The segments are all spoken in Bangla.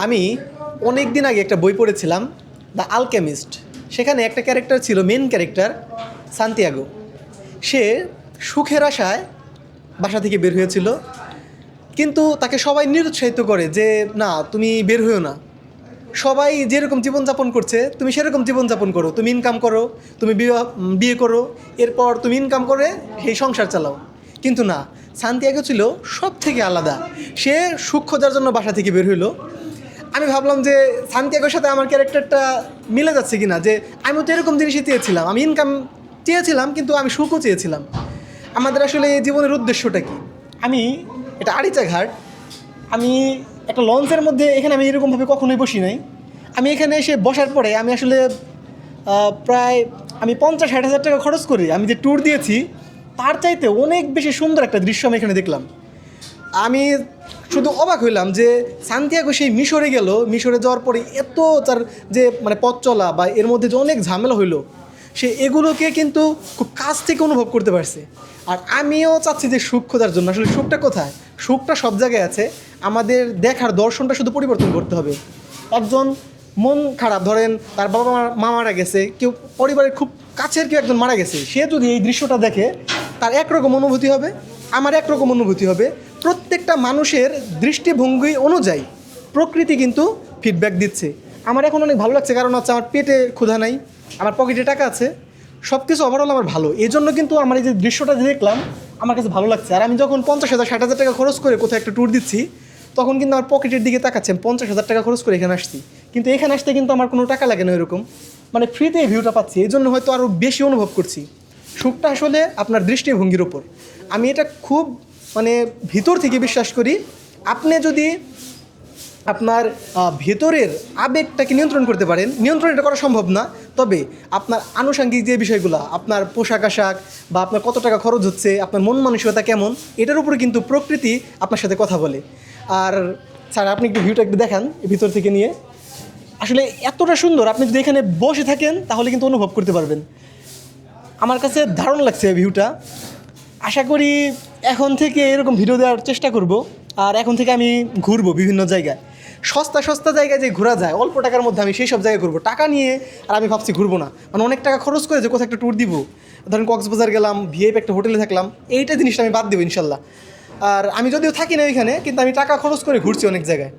আমি অনেক দিন আগে একটা বই পড়েছিলাম, দ্য আলকেমিস্ট। সেখানে একটা ক্যারেক্টার ছিল, মেন ক্যারেক্টার সান্তিয়াগো। সে সুখের আশায় বাসা থেকে বের হয়েছিল, কিন্তু তাকে সবাই নিরুৎসাহিত করে যে না, তুমি বের হয়েও না। সবাই যেরকম জীবনযাপন করছে তুমি সেরকম জীবনযাপন করো, তুমি ইনকাম করো, তুমি বিয়ে করো, এরপর তুমি ইনকাম করে সেই সংসার চালাও। কিন্তু না, সান্তিয়াগো ছিল সব থেকে আলাদা। সে সুখ খোঁজার জন্য বাসা থেকে বের হইলো। আমি ভাবলাম যে সান্তিয়াগোর সাথে আমার ক্যারেক্টারটা মিলে যাচ্ছে কিনা, যে আমিও তো এরকম জিনিসই চেয়েছিলাম, আমি ইনকাম চেয়েছিলাম কিন্তু আমি সুখও চেয়েছিলাম। আমাদের আসলে এই জীবনের উদ্দেশ্যটা কি? আমি এটা আরিচা ঘাট, আমি একটা লঞ্চের মধ্যে, এখানে আমি এরকমভাবে কখনোই বসি নাই। আমি এখানে এসে বসার পরে আমি আসলে প্রায় 50-60 হাজার টাকা খরচ করি আমি যে ট্যুর দিয়েছি, তার চাইতে অনেক বেশি সুন্দর একটা দৃশ্য আমি এখানে দেখলাম। আমি শুধু অবাক হইলাম যে সান্তিয়াগো সেই মিশরে গেল, মিশরে যাওয়ার পরে এত তার যে পথ চলা বা এর মধ্যে যে অনেক ঝামেলা হইলো, সে এগুলোকে কিন্তু খুব কাছ থেকে অনুভব করতে পারছে। আর আমিও চাচ্ছি যে সুখ খোঁজার জন্য। আসলে সুখটা কোথায়? সুখটা সব জায়গায় আছে, আমাদের দেখার দর্শনটা শুধু পরিবর্তন করতে হবে। একজন মন খারাপ, ধরেন তার বাবা মা মারা গেছে, কেউ পরিবারের খুব কাছের কেউ একজন মারা গেছে, সে যদি এই দৃশ্যটা দেখে তার একরকম অনুভূতি হবে, আমার একরকম অনুভূতি হবে। প্রত্যেকটা মানুষের দৃষ্টিভঙ্গি অনুযায়ী প্রকৃতি কিন্তু ফিডব্যাক দিচ্ছে। আমার এখন অনেক ভালো লাগছে, কারণ হচ্ছে আমার পেটে ক্ষুধা নাই, আমার পকেটে টাকা আছে, সব কিছু ওভারঅল আমার ভালো। এই জন্য কিন্তু আমার এই যে দৃশ্যটা দেখলাম আমার কাছে ভালো লাগছে। আর আমি যখন 50,000-60,000 টাকা খরচ করে কোথাও একটা ট্যুর দিচ্ছি, তখন কিন্তু আমার পকেটের দিকে তাকাচ্ছি। 50,000 টাকা খরচ করে এখানে আসছি, কিন্তু এখানে আসতে কিন্তু আমার কোনো টাকা লাগে না এরকম, ফ্রিতে এই ভিউটা পাচ্ছি। এই জন্য হয়তো আরও বেশি অনুভব করছি। সুখটা আসলে আপনার দৃষ্টিভঙ্গির ওপর। আমি এটা খুব ভিতর থেকে বিশ্বাস করি। আপনি যদি আপনার ভেতরের আবেগটাকে নিয়ন্ত্রণ করতে পারেন, নিয়ন্ত্রণ এটা করা সম্ভব না, তবে আপনার আনুষঙ্গিক যে বিষয়গুলো, আপনার পোশাক আশাক বা আপনার কত টাকা খরচ হচ্ছে, আপনার মন মানসিকতা কেমন, এটার উপরে কিন্তু প্রকৃতি আপনার সাথে কথা বলে। আর স্যার, আপনি একটু ভিউটা একটু দেখান ভিতর থেকে নিয়ে। আসলে এতটা সুন্দর, আপনি যদি এখানে বসে থাকেন তাহলে কিন্তু অনুভব করতে পারবেন। আমার কাছে দারুণ লাগছে ভিউটা। আশা করি এখন থেকে এরকম ভিডিও দেওয়ার চেষ্টা করব। আর এখন থেকে আমি ঘুরবো বিভিন্ন জায়গায়, সস্তা সস্তা জায়গায় যে ঘোরা যায় অল্প টাকার মধ্যে, আমি সেই সব জায়গায় ঘুরবো। টাকা নিয়ে আর আমি ভাবছি ঘুরবো না, অনেক টাকা খরচ করে যে কোথাও একটা ট্যুর দিব, ধরেন কক্সবাজার গেলাম, ভিআইপি একটা হোটেলে থাকলাম, এইটা জিনিসটা আমি বাদ দেবো ইনশাল্লাহ। আর আমি যদিও থাকি না এখানে, কিন্তু আমি টাকা খরচ করে ঘুরছি অনেক জায়গায়।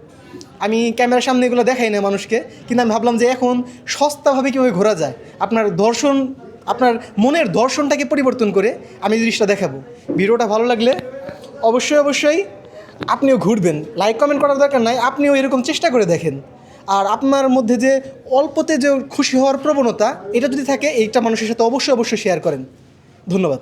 আমি ক্যামেরার সামনে এগুলো দেখাই না মানুষকে, কিন্তু আমি ভাবলাম যে এখন সস্তাভাবে কীভাবে ঘোরা যায়, আপনার মনের দর্শনটাকে পরিবর্তন করে আমি জিনিসটা দেখাবো। ভিডিওটা ভালো লাগলে অবশ্যই আপনিও ঘুরবেন। লাইক কমেন্ট করার দরকার নাই, আপনিও এরকম চেষ্টা করে দেখেন। আর আপনার মধ্যে যে অল্পতে যে খুশি হওয়ার প্রবণতা, এটা যদি থাকে, এইটা মানুষের সাথে অবশ্যই শেয়ার করেন। ধন্যবাদ।